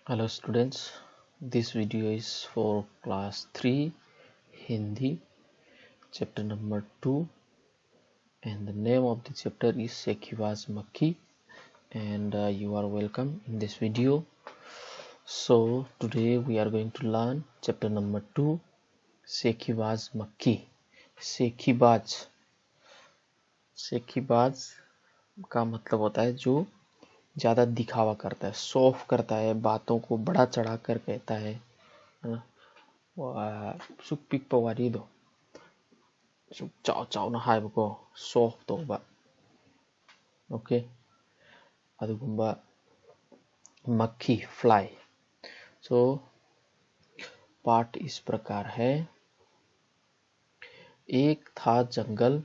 Hello students, this video is for class 3 Hindi chapter number 2 and the name of the chapter is Sekhibaz Makhi and you are welcome in this video. So today we are going to learn chapter number 2 Sekhibaz Makhi. सेखीबाज का मतलब होता है जो ज़्यादा दिखावा करता है, सॉफ करता है, बातों को बड़ा चढ़ा कर कहता है ना. सुख पिक पवारी दो सुख चाव चाव ना हाय बको सॉफ तो बा ओके अदुगुम्बा मक्खी फ्लाई. सो पाठ इस प्रकार है. एक था जंगल,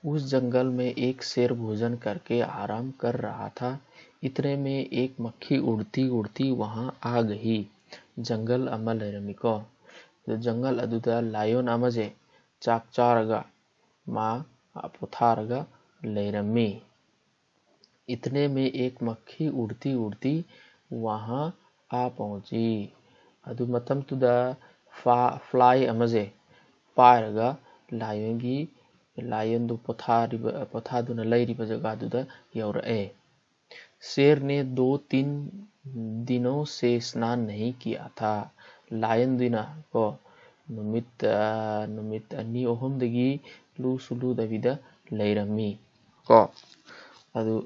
उस जंगल में एक शेर भोजन करके आराम कर रहा था. इतने में एक मक्खी उड़ती उड़ती वहां आ गई. जंगल अमल रमिको जंगल अदुदा लायन अमजे चाक चारगा मा पोथारगा लेरमी. इतने में एक मक्खी उड़ती उड़ती वहां आ पहुंची. अदु मतम तुदा फ्लाई अमजे पारगा लायन दो पोथादुना लैरिब जगह यौरए. शेर ने 2-3 दिनों से स्नान नहीं किया था. लायन दिना को नुमित अन्नी ओहमदगी लुसुलुदबिदा लैरमी को अदु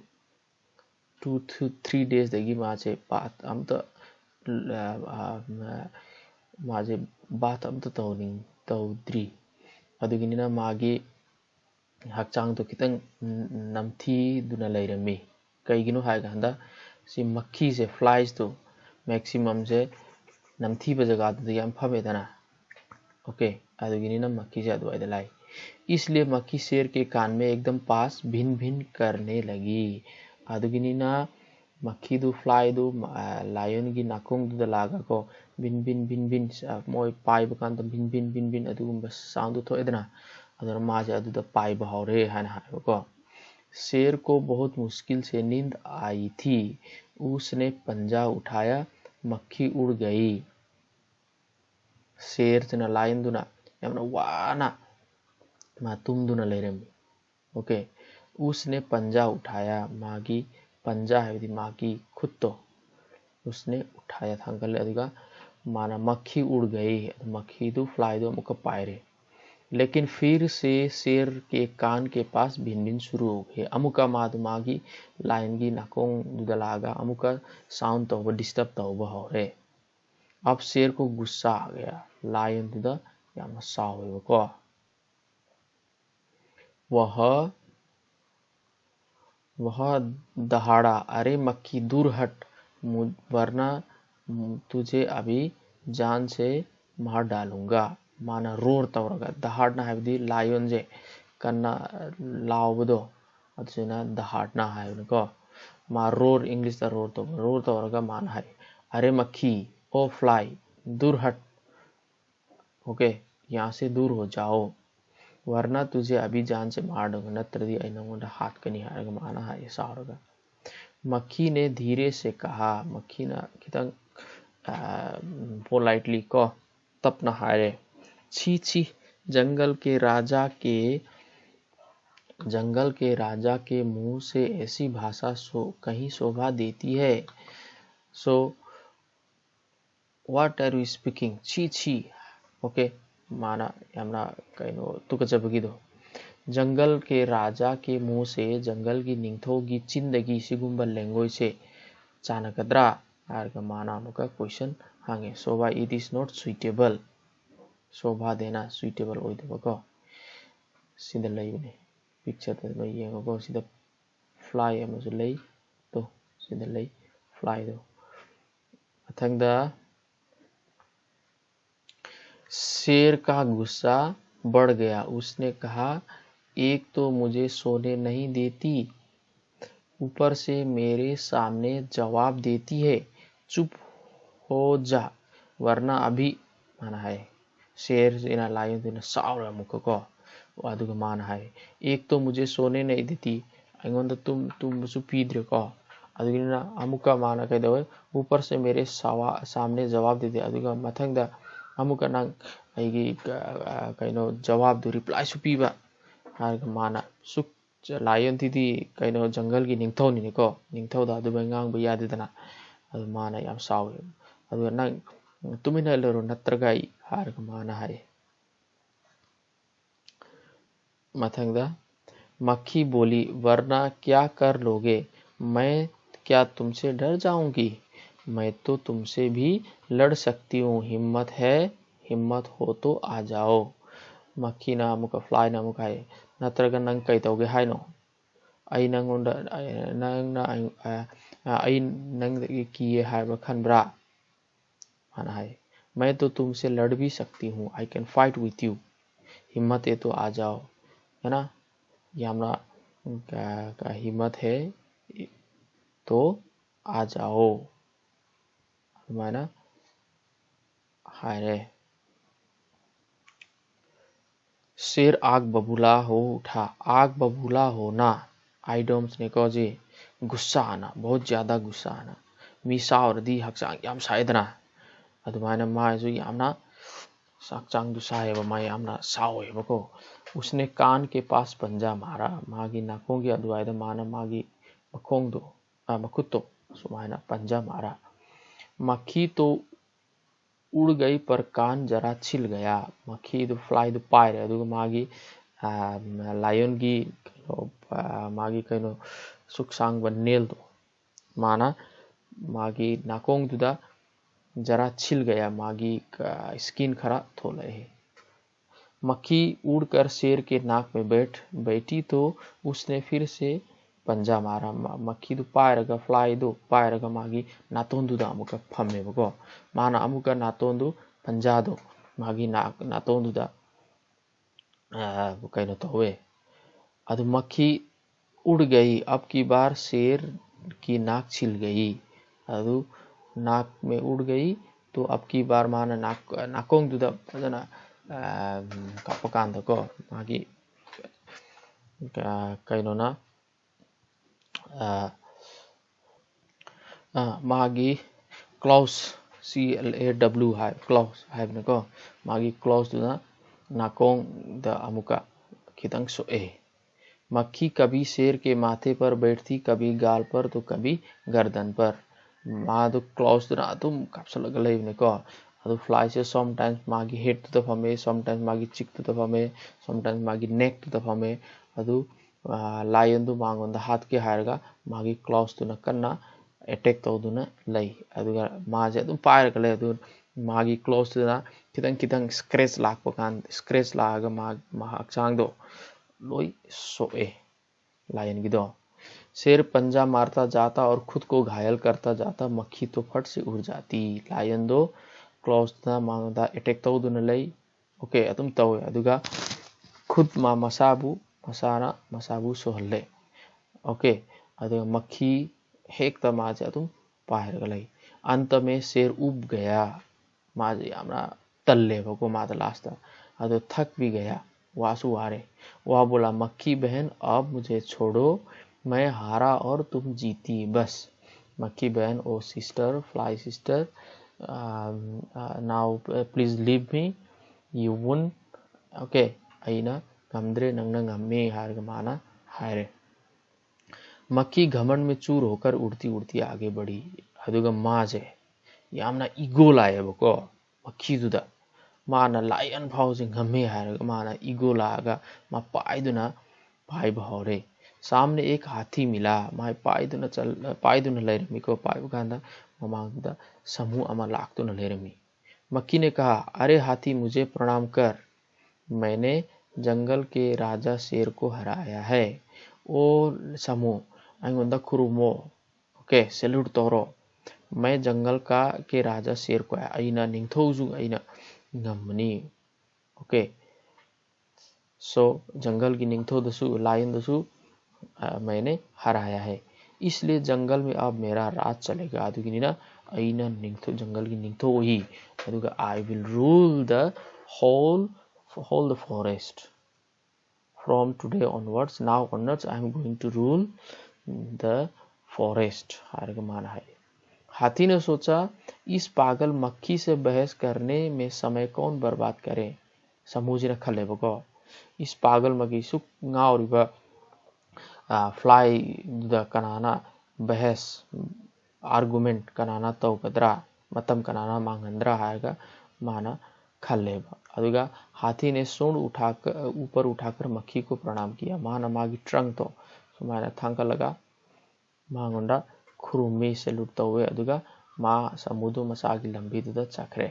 2-3 days दगी माचे बात अमत माजे बात अमत तौद्री. अदुगिनिना मागी हक्चांग तो खितंग नमथीदुना लैरमी. कईगिनो हायगंदा सी मक्खी से फ्लाइज तो मैक्सिमम से नमथीब जगह याम फमेदना. ओके अदुगिनिना मक्खी से अदवाइदा लाई. इसलिए मक्खी शेर के कान में एकदम पास भिन भिन करने लगी. अदुगिनिना मक्खी दु फ्लाई दु लायन की नाकोंग दु लागा को भिन भिन मोय पाइब कान तो भिन अदुगुम्बा साउंड तो एदना अदुना माजे अदुदा पाइब हौरे हान हायको. शेर को बहुत मुश्किल से नींद आई थी. उसने पंजा उठाया, मक्खी उड़ गई. शेर तना लायन दुना यमना वाना मा तुम दुना लेरमी. ओके उसने पंजा उठाया. मागी पंजा है मागी खुद तो उसने उठाया था अंकल अदुगा माना मक्खी उड़ गई. मक्खी दो फ्लाई दो मुका पायरे. लेकिन फिर से शेर के कान के पास भिन भिन शुरू हो गए. अमुका मागी लायन की नाकोंग दुदलागा अमुका साउंड तो डिस्टर्ब तो हो रहे. अब शेर को गुस्सा आ गया. लायन दुदा याम साव को वह दहाड़ा, अरे मक्खी दूर हट वरना तुझे अभी जान से मार डालूंगा. माना रोर तवरगा दहाड़ना है लायन जे कन्ना लावदो अदुना दहाड़ना है उनको मा रोर इंग्लिश दा रोर तवरगा मान है. अरे मक्खी ओ फ्लाई दूर हट. ओके यहाँ से दूर हो जाओ वरना तुझे अभी जान से मार दूंगा. नत्रदी ऐनंगोंडा हाथ कनी हारगा माना है सारगा. मक्खी ने धीरे से कहा. मक्खी ना कितंग पोलाइटली को तप न हारे. छी छी जंगल के राजा के मुंह से ऐसी भाषा कहीं शोभा देती है. So what are you speaking. छी छी. ओके माना यमना कहीं तुक जबगी दो. जंगल के राजा के मुंह से जंगल की निंथोगी चिंदगी सिगुम्बल लैंग्वेज से चानकद्रा आर्ग माना मुका क्वेश्चन हांगे. शोभा इट इज नॉट सुइटेबल. शोभा देना सुइटेबल ओइदबको सिदा लैबने पिक्चर तो येंगो सिदा फ्लाई अमसु लै तो सिदा लै फ्लाई दो. अथंगदा शेर का गुस्सा बढ़ गया. उसने कहा एक तो मुझे सोने नहीं देती ऊपर से मेरे सामने जवाब देती है. चुप हो जा वरना अभी माना है. शेर इना लायन दिना सावरा मुख को अदुगा माना है. एक तो मुझे सोने नहीं देती ऐंगोंदा तुम सुपीद्रे को अदुगिना अमुका माना कइदवे ऊपर से मेरे सामने जवाब दे दे अदुगा मथंगदा अमुका नंग अइगी कइनो जवाब दो रिप्लाई सु पीबा हारगा माना सुक लायन थी कइनो जंगल की निंगथौनिको निंगथौदा अदुबा ngang यादेदना अदु माना याम सावे अदु नंग तुमिना लरो नत्रगा हारगा माना हाय मथंगदा मक्खी बोली वरना क्या कर लोगे, मैं क्या तुमसे डर जाऊंगी, मैं तो तुमसे भी लड़ सकती हूँ, हिम्मत है, हिम्मत हो तो आ जाओ। मक्खी ना अमुक फ्लाई ना अमुक हाय नत्रगा नंग कई तौगे हाय नो आई नंगोंदा आई नंग किए हाय खनब्रा माना है मैं तो तुमसे लड़ भी सकती हूँ, I can fight with you, हिम्मत है तो आ जाओ, है ना। ये हमारा का हिम्मत है तो आ जाओ माना हाय। शेर आग बबूला हो उठा, आग बबूला होना आइडम्स ने कहो जी गुस्सा आना, बहुत ज्यादा गुस्सा आना, मीसा और दी हकचांग याम साइदना अदुमाइना मायजु यामना हकचांग दुसाएबा माय यामना साओएबको उसने कान के पास पंजा मारा मागी नाकोंगी अदुआइदा माना मागी मखोंग दो मखुतो सुमाइना पंजा मारा। मक्खी तो उड़ गई पर कान जरा छिल गया, मक्खी दो फ्लाई दो पायरे अदुगा मागी लायन की मागी कइनो सुखसांग बन्नेल दो माना मागी नाकोंग दुदा जरा छिल गया मागी स्किन खरा थोले है। मक्खी उड़कर शेर के नाक में बैठी तो उसने फिर से पंजा मारा मक्खी दो पायरगा फ्लाई दो पायरगा मागी नातोंदुदा अमुका फम्मेबको माना अमुका नातोंदु पंजा दो मागी नातोंदुदा कइनो तौवे अदु मक्खी उड़ गई, अब की बार शेर की नाक छिल गई, अदु नाक में उड़ गई तो अब की बार माना नाकोंग दुदा फजना कापकांदको मागी कइनोना मागी क्लाउस CLAW हाय क्लाउस हायबनको मागी क्लाउस दुना नाकोंग द अमुका खितंग सोए। मक्खी कभी शेर के माथे पर बैठती, कभी गाल पर तो कभी गर्दन पर मादु क्लाउस दुना तुम kapsulagaleibneko adu fly से sometimes मागी head to the फमे sometimes मागी cheek to the फमे sometimes मागी neck to the फमे adu lion du मांगोंदा हाथ के हायरगा मागी claws दुना कन्ना attack तौदुना लई अदुगा माजे अदुम पायरगा लई अदु मागी claws दुना खितंग scratch लाकपकान scratch लागा मा हकचांग दो लोई सोए लायन गिदो। शेर पंजा मारता जाता और खुद को घायल करता जाता, मक्खी तो फट से उड़ जाती। लायन दो क्लॉस मांगदा अटैक तौदुना लई ओके अदुम तौवे अदुगा खुद मा मसाबू सोहल्ले ओके अदुगा मक्खी हेक माजे अदुम पायरगा लई। अंत में शेर उब गया माजे यामना तल्ले भको माता लास्ट अदु थक भी गया वासु वारे वह बोला मक्खी बहन अब मुझे छोड़ो, मैं हारा और तुम जीती बस। मक्खी बहन ओ sister fly sister now please leave me you won okay अइना गमद्रे नंगना गम्मे हार माना हायरे। मक्खी घमंड में चूर होकर उड़ती उड़ती आगे बढ़ी अदुगा माजे यामना ईगो लाएबको मक्खी दुदा माना लायन फाउसे गम्मे हार माना ईगो लागा मा पायदुना भाई भौरे। सामने एक हाथी मिला माय पायदुना लेरमीको पायबुकांदा ममांगदा समूह अमा लाकतुना लेरमी। मक्खी ने कहा अरे हाथी मुझे प्रणाम कर, मैंने जंगल के राजा शेर को हराया है। ओ समूह आइंगोंदा खुरुमो ओके सैल्यूट तोरो मैं जंगल के राजा शेर को आइना निंगथौजु आइना गमनी ओके सो जंगल की निंगथौ दसु लायन दसु मैंने हराया है, इसलिए जंगल में अब मेरा राज चलेगा। अदुगिना आइना निंगथौ जंगल की निंगथौ ही अदुगा I will rule the whole the forest from today onwards now onwards I am going to rule the forest हारगा मान है। हाथी ने सोचा इस पागल मक्खी से बहस करने में समय कौन बर्बाद करे। समूजने खले बको इस पागल मक्खी सुख ngauरिबा फ्लाई द कनाना बहस आर्गुमेंट कनाना तौगद्रा मतम कनाना मांगंद्रा हारगा माना खलेबा। अदुगा हाथी ने सूंड ऊपर उठाकर मक्खी को प्रणाम किया। माना मागी ट्रंक तो सुमाना थांका लगा मांगोंडा खुरुमी से लुटता हुए अदुगा माँ समुद्र मसागी लंबी दुदा चक्रे।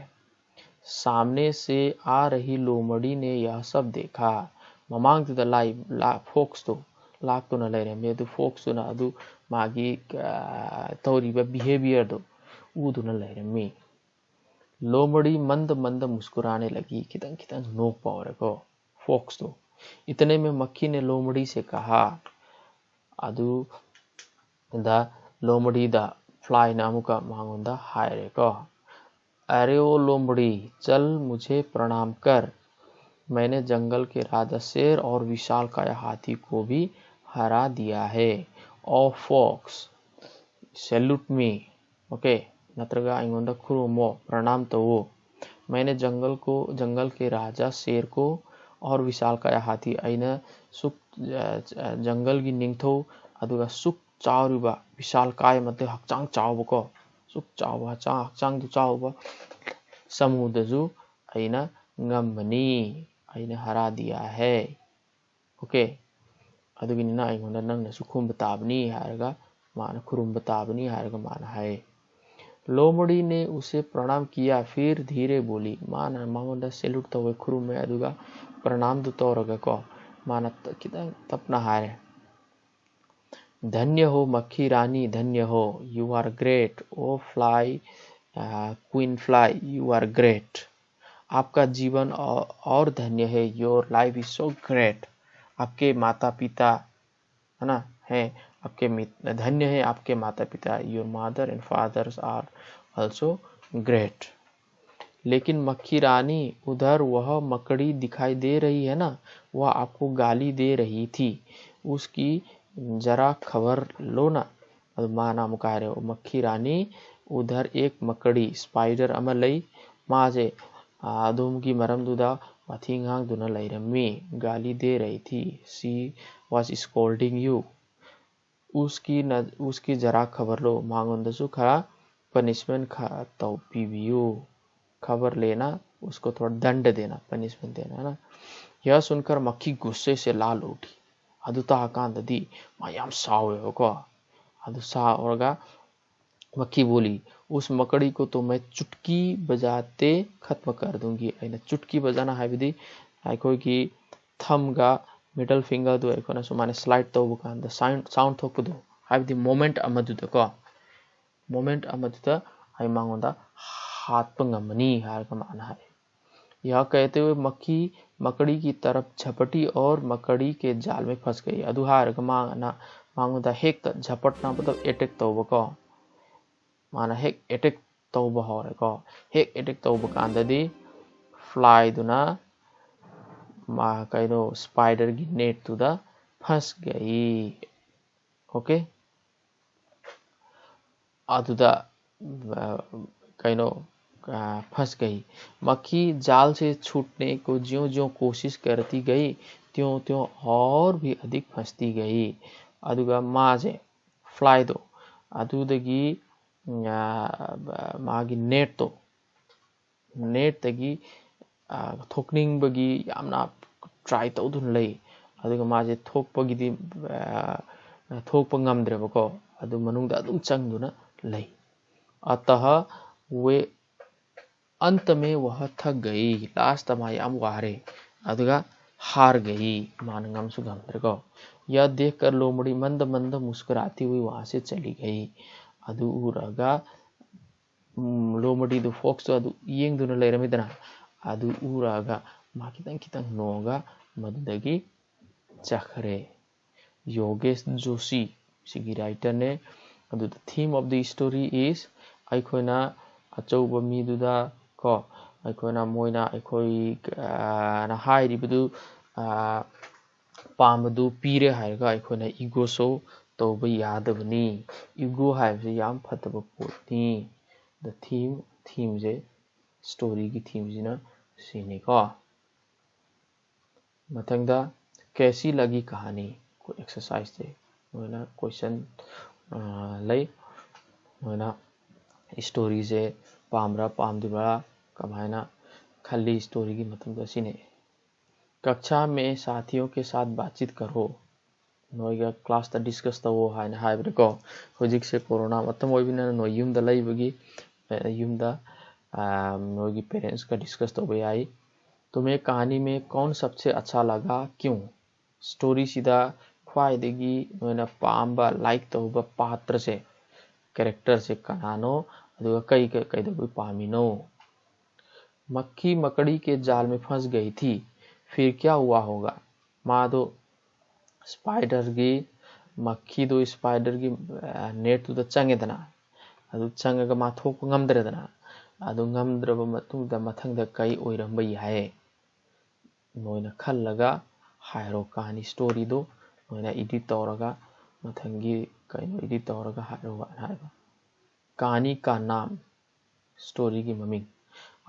सामने से आ रही लोमड़ी ने यह सब देखा। ममांग दुदा ला फोक्स तो लाक तो न ले रहे मे दु फोक्स तो ना अदु मागी तौरीबा बिहेवियर दो ऊ दु न ले रहे मे। लोमड़ी मंद मंद मुस्कुराने लगी। कितंग कितंग नोक पावर को फोक्स तो। इतने में मक्खी ने लोमड़ी से कहा अदु द लोमड़ी द फ्लाई नामुका मांगोंदा हायरे को अरे ओ लोमड़ी चल मुझे प्रणाम कर। मैंने जंगल के राजा शेर और विशालकाय हाथी को भी हरा दिया है। ओ फॉक्स सैल्यूट मी ओके नत्रगा इंगोंदा खुरुमो प्रणाम तो वो। मैंने जंगल के राजा शेर को और विशालकाय हाथी अइना सुख जंगल की निंगथो अदुगा सुख चावरिबा विशालकाय मध्य हक्चांग चावबको सुख चाव हक्चांग दु चावबा समुद्रजु अइना ngambani अइना हरा दिया है। ओके अदुगिना अइगोंदा नंगना सुखुम बताबनी हारगा मान खुरुम बताबनी हारगा मान है। लोमड़ी ने उसे प्रणाम किया फिर धीरे बोली माना मांगोंदा सैल्यूट तो वे खुरुम में अदुगा प्रणाम दु तौरगा को माना कितंग तपना हारे। धन्य हो मक्खी रानी धन्य हो you are great oh fly queen fly you are great. आपका जीवन और धन्य है your life is so great. आपके माता पिता है ना है आपके धन्य है आपके माता पिता your mother and fathers are also great. लेकिन मक्खी रानी उधर वह मकड़ी दिखाई दे रही है ना वह आपको गाली दे रही थी उसकी जरा खबर लो ना। माना मुकारे मक्खी रानी उधर एक मकड़ी स्पाइडर अमलई माजे आदम की मरम दुदा मथिंगांग दुना लैरमी गाली दे रही थी। सी वाज स्कोल्डिंग यू उसकी जरा खबर लो मांगोंदसु खरा पनिशमेंट खा तो पीवीयू खबर लेना उसको थोड़ा दंड देना पनिशमेंट देना है ना। यह सुनकर मक्खी गुस्से से लाल उठी। अदुता कांददी मायाम सावे को अदु सा औरगा मक्खी बोली उस मकड़ी को तो मैं चुटकी बजाते खत्म कर दूंगी। अइना चुटकी बजाना है विधि कोई की थम गा मिडल फिंगर दो ऐको ना सुमाने स्लाइड तो बुकान द साउंड थोक दो है विधि मोमेंट अमदुद को मोमेंट अमदुद आई मांगोंदा हाथ पंगमनी हार का माना है। यह कहते हुए मक्खी मकड़ी की तरफ झपटी और मकड़ी के जाल में फंस गई। अदुहार का मांगना मांगोंदा हेक झपटना मतलब अटैक तो को माना हेक अटैक तो बहर को हेक अटैक तो बुकांददी फ्लाई दुना मा कइनो स्पाइडर की नेट तुदा फंस गई। ओके अदुदा कइनो फंस गई। मक्खी जाल से छूटने को ज्यों ज्यों कोशिश करती गई त्यों त्यों और भी अधिक फंसती गई। अदुगा माजे फ्लाई दो अदुदगी मागी नेट तो नेट तगी थोकनिंग बगी यामना ट्राई तौदुन लई अदुगा माजे थोकपगिदी थोकप ngamद्रेबको अदु मनुंगदा अदुम चंगदुना लई। अतः वे अंत में वह थक गई लास्ट मायाम वारे अदुगा हार गई मानंगम सुगंधर को। यह देखकर लोमड़ी मंद मंद मुस्कुराती हुई वहां से चली गई। अदु उरगा लोमड़ी दु फोक्स अदु येंग दुन लेरमिदना अदु उरगा माकितंग कितंग नोगा मददगी चखरे। योगेश जोशी सिगी राइटर ने अदु the theme of the story is अखोना अचौब मीदुदा को अखोना मोइना अखोई ना हाइरिबदु पामदु पीरे हाइरगा अखोना इगोसो तौबा यादबनी इगो हाइबसे याम फतबा पोटनी द थीम जे स्टोरी की थीम जिना सिनेको मथंगदा कैसी लगी कहानी को एक्सरसाइज थे मोना क्वेश्चन लई मोना स्टोरी से पामरा पामदुरा कमायना खली स्टोरी की मतलब सिने कक्षा में साथियों के साथ बातचीत करो नोइगा क्लास ता डिस्कस तवो हाइना हाइब्रेको होजिक से कोरोना मतम ओइबिना नो युम द लइबगी युम द नोइगी पेरेंट्स का डिस्कस तवो याई तुम्हें कहानी में कौन सबसे अच्छा लगा क्यों स्टोरी सीधा ख्वाइदेगी नोइना पाम्बा लाइक तवो पात्र से कैरेक्टर से कनानो अदुगा कई दबु पामिनो मक्खी मकड़ी के जाल में फंस गई थी फिर क्या हुआ होगा मादो स्पाइडर की मक्खी दो स्पाइडर की नेट तो चंगेदना अदु चंगगा माथोक ngमद्रेदना अदु ngमद्रब मतुंगदा मथंगदा कई ओइरंबा याय नोइना खल्लगा हायरो कहानी स्टोरी दो नोइना एडिट तौरगा मथंगी कई एडिट तौरगा हायरो हायबा कहानी का नाम स्टोरी की ममिंग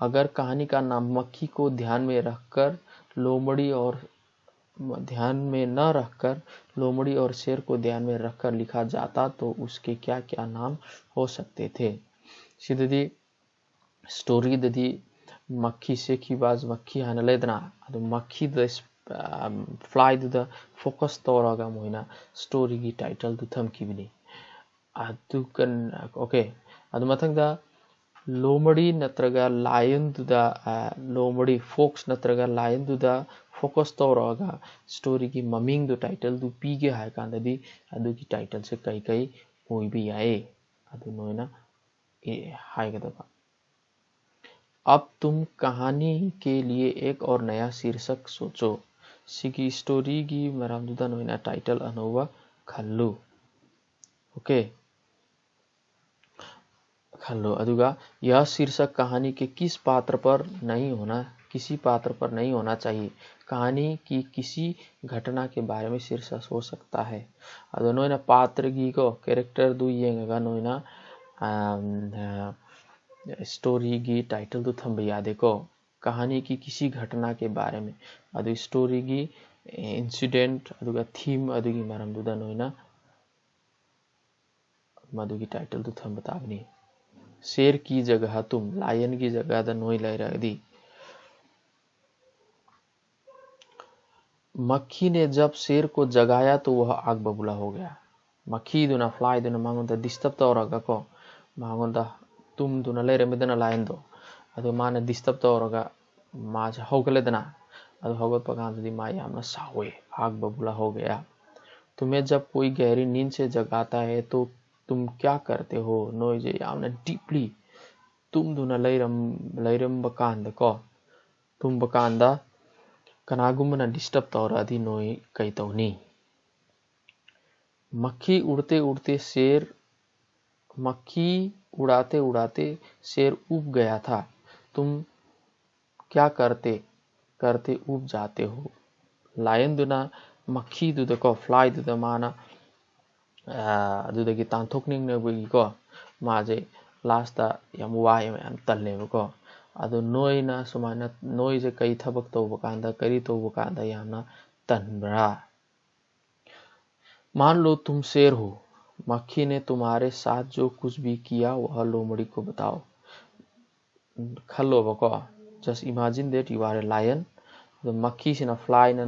अगर कहानी का नाम मक्खी को ध्यान में रखकर लोमड़ी और शेर को ध्यान में रखकर लिखा जाता तो उसके क्या क्या नाम हो सकते थे सिद्धि स्टोरी ददी मक्खी से की बाज मक्खी हानलेदना अदु मक्खी द फ्लाई द फोकस तौरगा मोइना स्टोरी की टाइटल दु थमकिबिनी अदु कन ओके अदु मथंगदा लोमड़ी नत्रगा लायन दुदा लोमड़ी फोक्स नत्रगा लायन दुदा फोकस तौरगा स्टोरी की ममिंग दु टाइटल दु पीगे हाय कांददी अदु की टाइटल से कई कई ओइबी याए अदु नोइना ए हायगदबा अब तुम कहानी के लिए एक और नया शीर्षक सोचो सिगी स्टोरी की मरामदुदा नोइना टाइटल अनोवा खल्लू ओके खल्लो अदुगा यह शीर्षक कहानी के किसी पात्र पर नहीं होना चाहिए कहानी की किसी घटना के बारे में शीर्षक हो सकता है अदु नोइना पात्र की को कैरेक्टर दु येंगा नोइना स्टोरी की टाइटल दु थंब यादे को कहानी की किसी घटना के बारे में अदु स्टोरी की इंसिडेंट अदुगा थीम अदुगी मरम दुदा नोइना मधुगी टाइटल दु थंब ताबनी शेर की जगह तुम लायन की जगह द नोई दी मक्खी ने जब शेर को जगाया तो वह आग बबूला हो गया मक्खी दुना फ्लाई दुना मांगोंदा डिस्टर्ब तौरगा को मांगोंदा तुम दुना लेरमिदना लायन दो अदु माना डिस्टर्ब तौरगा माज होगलेदना अदु होगत पकांददी मा यामना सावे आग बबूला हो गया तुम्हें जब कोई गहरी नींद से जगाता है तो तुम क्या करते हो नोइजे यामना डीपली तुम दुना लैरम बकांद को तुम बकांदा कनागुमना डिस्टर्ब तौरादी नोई कई तौनी मक्खी उड़ाते उड़ाते शेर उब गया था तुम क्या करते उब जाते हो लायन दुना मक्खी दुदा को फ्लाई दुदा माना अदुदगी तांथोकनिंग नबगी को माजे लास्टा याम वाय याम तल्लेब को अदु नोइना सुमाना नोइ जे कई थबक तौबकांदा करी तौबकांदा यामना तनब्रा मान लो तुम शेर हो मक्खी ने तुम्हारे साथ जो कुछ भी किया वह लोमड़ी को बताओ खल्लो बको just imagine that you are a lion the मक्खी से ना फ्लाई ना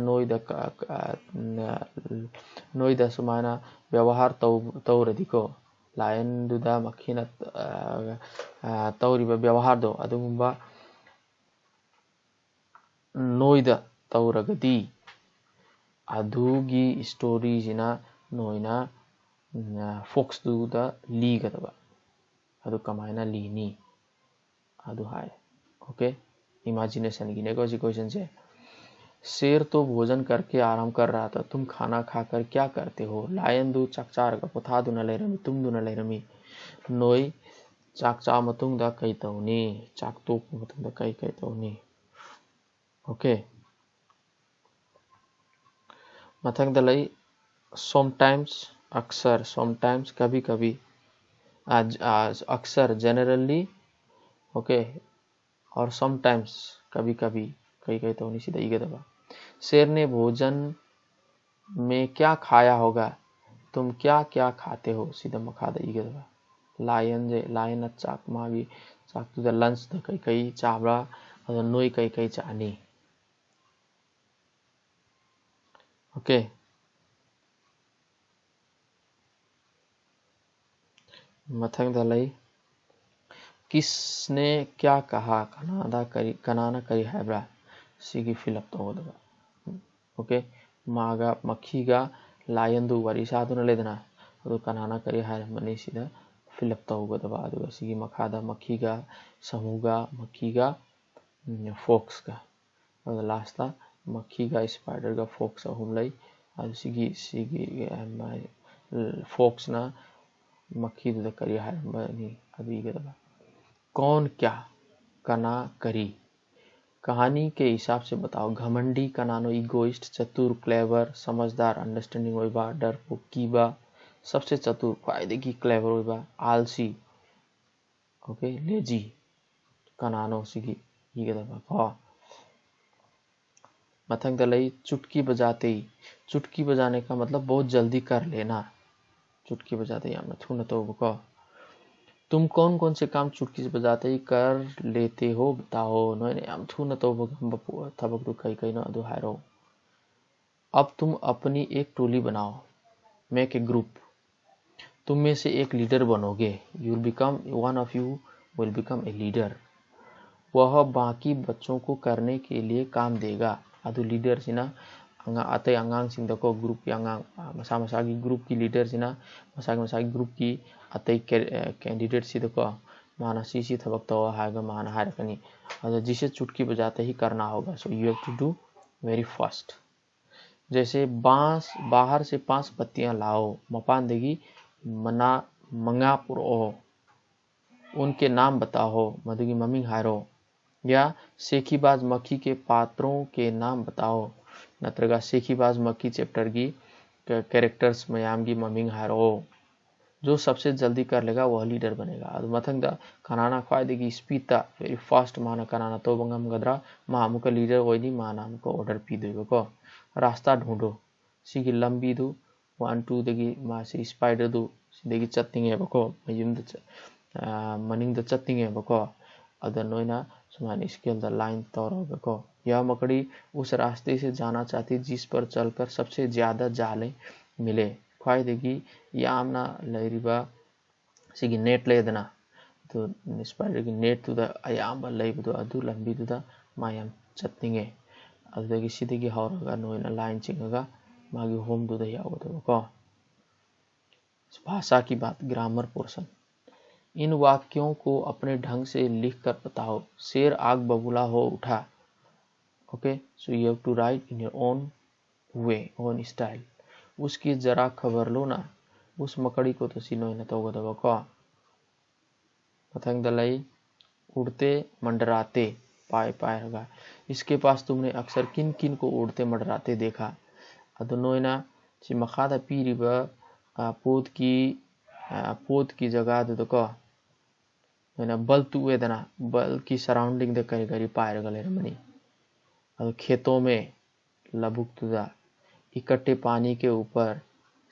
नोई द सुमाना व्यवहार तौरदी को लायन दुदा मक्खी ना तौरिबा व्यवहार दो अदुगुंबा नोई द तौरगदी अदुगी स्टोरी जिना नोइना फोक्स दुदा लीगदबा अदु कमायना लीनी अदु हाय ओके इमेजिनेशन की नेको जी क्वेश्चन से शेर तो भोजन करके आराम कर रहा था तुम खाना खाकर क्या करते हो लायन दु चाकचार का पोथा दुना लेरमी तुम दुना लेरमी नोई चाकचा मतुंग दा कई तौनी चाक तो मतुंग दा कई तौनी ओके मथंग द लई sometimes अक्सर sometimes कभी कभी, अक्सर generally, ओके, और sometimes कभी कभी, कई कई तो नहीं सीधा ईगे दबा। शेर ने भोजन में क्या खाया होगा, तुम क्या क्या खाते हो, सीधा मखादा ईगे दबा। लायन जे लायन चाक मावी चाक तुझा लंच द कई कई चाबरा और नोई कई कई चानी। ओके, मथंग दलाई किसने क्या कहा कनाना करी हैब्रा सिगी फिलप तो होदगा। ओके, मागा मक्खीगा लायंदु वरिसादुना लेदना ಅದು ಕನಾನ ಕರಿ ಹಾರ ಮನಿಸಿದ ಫಿಲಪ್ ತಗೋದವ ಅದು ಸಿಗಿ ಮಖಾದ ಮಕ್ಕಿಗ ಸಮೂಗ ಮಕ್ಕಿಗ फोक्स का और लास्ट था मक्खी का स्पाइडर का फोक्स हम लाई और सिगी सिगी फोक्स ना मक्खी तो करी है बनी अभी के दबा। कौन क्या कना करी, कहानी के हिसाब से बताओ। घमंडी कनानो इगोइस्ट, चतुर क्लेवर, समझदार अंडरस्टैंडिंग होइबा, डरपोक कीबा, सबसे चतुर फायदे की क्लेवर होइबा, आलसी ओके लेजी कनानो सिगी ये दबा। मथंग दलई चुटकी बजाते ही, चुटकी बजाने का मतलब बहुत जल्दी कर लेना, चुटकी बजाते ही हमने थू न तो बको। तुम कौन कौन से काम चुटकी से बजाते ही कर लेते हो बताओ। नोने हम थू न तो बको थबक तो कई कई न अदु हारो। अब तुम अपनी एक टोली बनाओ, मेक ए ग्रुप। तुम में से एक लीडर बनोगे, you will become one of you will become a leader. वह बाकी बच्चों को करने के लिए काम देगा, अदु लीडर सिना अतई अंगांग सिंदको ग्रुप की अंगांग मसा मसा की ग्रुप की लीडर सिना मसा मसा की ग्रुप की अतई कैंडिडेट सिदको माना सीसी थबक तो हागा माना हारकनी अदु जिसे चुटकी बजाते ही करना होगा। So you have to do very fast. जैसे बांस बाहर से 5 पत्तियां लाओ, मपान देगी मना मंगापुर ओ, उनके नाम बताओ, मधुगी मम्मी हारो। या सेखीबाज मक्खी के पात्रों के नाम बताओ, नत्रगा सेखीबाज मक्खी चैप्टर की कैरेक्टर्स मयाम की ममिंग हारो। जो सबसे जल्दी कर लेगा वह लीडर बनेगा। अब मथंग द कनाना फायदे की स्पीता वेरी फास्ट माना कनाना तो बंगम गदरा मामू का लीडर वही नहीं माना हमको ऑर्डर पी दो को। रास्ता ढूंढो, सीगी लंबी दो 1 2 देगी मा से स्पाइडर दो देगी चत्तिंग है बको मयुम द मनिंग द चत्तिंग है बको other नोइना Suman scale the line तौर को। यह मकड़ी उस रास्ते से जाना चाहती जिस पर चलकर सबसे ज्यादा जाले मिले। ख्वाइदेगी यामना लैरिबा सिगी नेट लेदना तो स्पाइडर की नेट तुदा अयाम लैबदो अदु लंबी तुदा मायाम चत्तिंगे अदगी सिदिगी हौरगा नोइना लाइन चिंगगा मागी होम तुदा यावदो को। भाषा की बात, ग्रामर पोर्शन। इन वाक्यों को अपने ढंग से लिख कर बताओ। शेर आग बबूला हो उठा, okay so you have to write in your own way own style. उसकी जरा खबर लो ना, उस मकड़ी को तो सीनो न तो गदबा को। पतंग दलाई उड़ते मंडराते पाए पाए होगा। इसके पास तुमने अक्सर किन किन को उड़ते मंडराते देखा। अदनोइना सी मखादा पीरिबा पोत की जगह दो को बल तु वेदना बल की सराउंडिंग दे करी करी पायर गले मनी। और खेतों में लबुक तुदा इकट्ठे पानी के ऊपर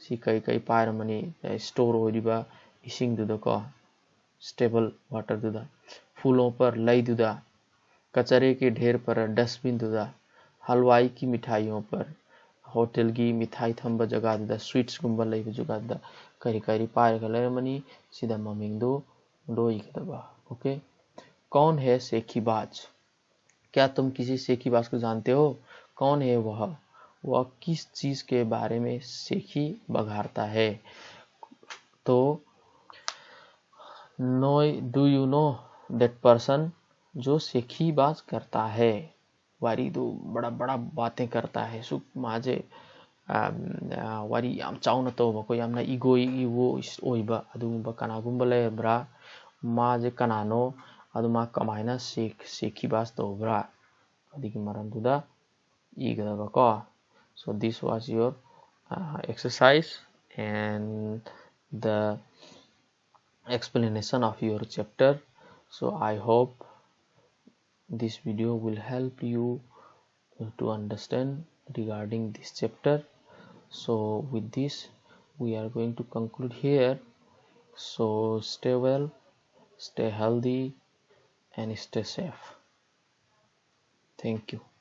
सी कई कई पायर मनी स्टोर हो रिबा इसिंग दुदा को स्टेबल वाटर दुदा। फूलों पर लई दुदा, कचरे के ढेर पर डस्टबिन दुदा, हलवाई की मिठाइयों पर होटल की मिठाई थंब जगह दुदा, स्वीट्स गुंबल लई जगह दुदा करी करी पायर गले मनी सीधा ममिंग दो दबा। ओके, कौन है सेखीबाज। क्या तुम किसी सेखीबाज को जानते हो। कौन है वह किस चीज के बारे में सेखी बघारता है। तो do you know that person, जो सेखीबाज करता है वारी दो बड़ा बड़ा बातें करता है सुख माजे वारी याम चाउन तो बको यामना इगो ओइबा अदुगुंबा कनागुंबा लेब्रा माजे कनानो अदुमा कमाइना सेखीबाज तोब्रा अदिगी मरंदुदा ईगदबको। So this was your exercise and the explanation of your chapter. So I hope this video will help you to understand regarding this chapter. So with this we are going to conclude here. So stay well, stay healthy, and stay safe. Thank you.